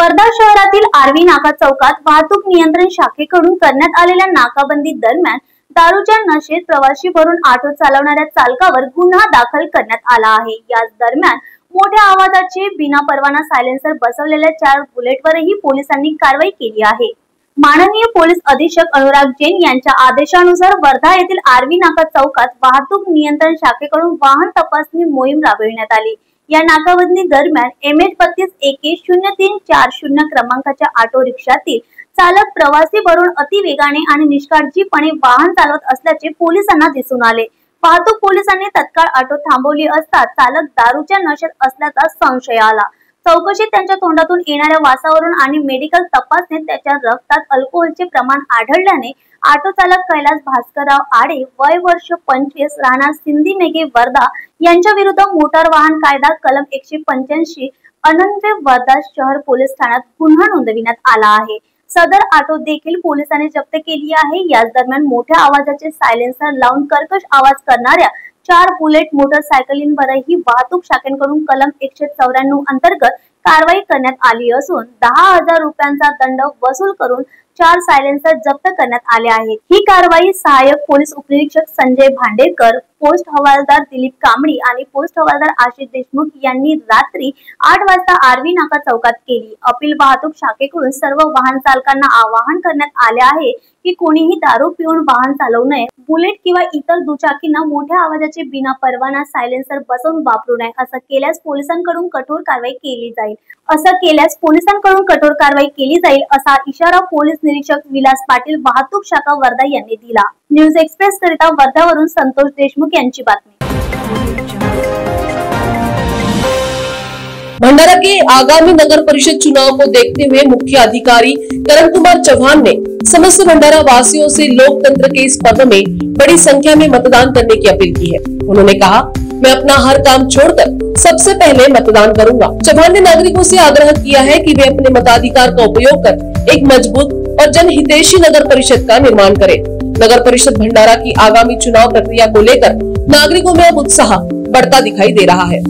वर्धा शहरातील आर्वी नाका चौकात वाहतूक नियंत्रण शाखेकडून करण्यात आलेल्या नाकाबंदी दरम्यान दारूच्या नशेत प्रवासी भरून ऑटो चालवणाऱ्या चालकावर गुन्हा दाखल करण्यात आला आहे। याच दरम्यान मोठ्या आवाजाचे बिना परवाना सायलेन्सर बसवलेल्या 4 बुलेटवरही पोलिसांनी कारवाई केली आहे। माननीय पोलीस अधीक्षक अनुराग जैन यांच्या आदेशानुसार वर्धा येथील आर्वी नाका चौकात वाहतूक नियंत्रण शाखेकडून वाहन तपासणी मोहीम राबविण्यात आली। या नाकाबंदी दरम्यान MH32AK0340 क्रमांकाच्या ऑटो रिक्षातील चालक प्रवासी भरून अति वेगाने आणि निष्काळजीपणे वाहन चालवत असल्याचे पोलिसांना दिसून आले। वाहतूक पोलिसांनी तत्काळ ऑटो थांबवली असता चालक दारूच्या नशेत असल्याचा संशय आला। चौकशीत त्यांच्या तोंडातून येणाऱ्या वासावरून आणि मेडिकल तपासणीत त्याच्या रक्तात अल्कोहोलचे प्रमाण आढळल्याने ऑटो चालक कैलास भास्करराव आडे वय वर्ष 25 राहणार सिंधी मेघे वर्धा यांच्या विरुद्ध मोटार वाहन कायदा कलम 185 अन्वये वर्धा शहर पोलीस ठाण्यात गुन्हा नोंदविण्यात आला आहे। सदर ऑटो देखील पोलिसांनी जप्त केली आहे। याच दरम्यान मोठ्या आवाजाचे सायलेन्सर लावून कर्कश आवाज करणाऱ्या 4 बुलेट मोटरसायकलींवरही वाहतूक शाखेकडून कलम 194 अंतर्गत कारवाई करण्यात आली असून 10,000 रुपयांचा दंड वसूल करून 4 सायलेन्सर जप्त करण्यात आले आहेत। ही कारवाई सहाय्यक पोलीस उपनिरीक्षक संजय भांडेकर, पोस्ट हवालदार दिलीप कांबळी आणि पोस्ट हवालदार आशिष देशमुख यांनी रात्री 8 वाजता आर्वी नाका चौकात केली। अपील वाहतूक शाखेकडून सर्व वाहन चालकांना आवाहन करण्यात आले आहे की कोणीही दारू पिऊन वाहन चालवू नये। बुलेट किंवा इतर दुचाकींना मोठ्या आवाजाचे बिना परवाना सायलेन्सर बसवून वापरू नये। असं केल्यास पोलिसांकडून कठोर कारवाई केली जाईल असा इशारा पोलीस निरीक्षक विलास पाटील वाहतूक शाखा वर्धा यांनी दिला। न्यूज एक्सप्रेस करिता वर्धावरून संतोष देशमुख यांची बातमी। भंडारा के आगामी नगर परिषद चुनाव को देखते हुए मुख्य अधिकारी करण कुमार चौहान ने समस्त भंडारा वासियों से लोकतंत्र के इस पर्व में बड़ी संख्या में मतदान करने की अपील की है। उन्होंने कहा, मैं अपना हर काम छोड़कर सबसे पहले मतदान करूंगा। चौहान ने नागरिकों से आग्रह किया है कि वे अपने मताधिकार का उपयोग कर एक मजबूत और जनहितैषी नगर परिषद का निर्माण करें। नगर परिषद भंडारा की आगामी चुनाव प्रक्रिया को लेकर नागरिकों में अब उत्साह बढ़ता दिखाई दे रहा है।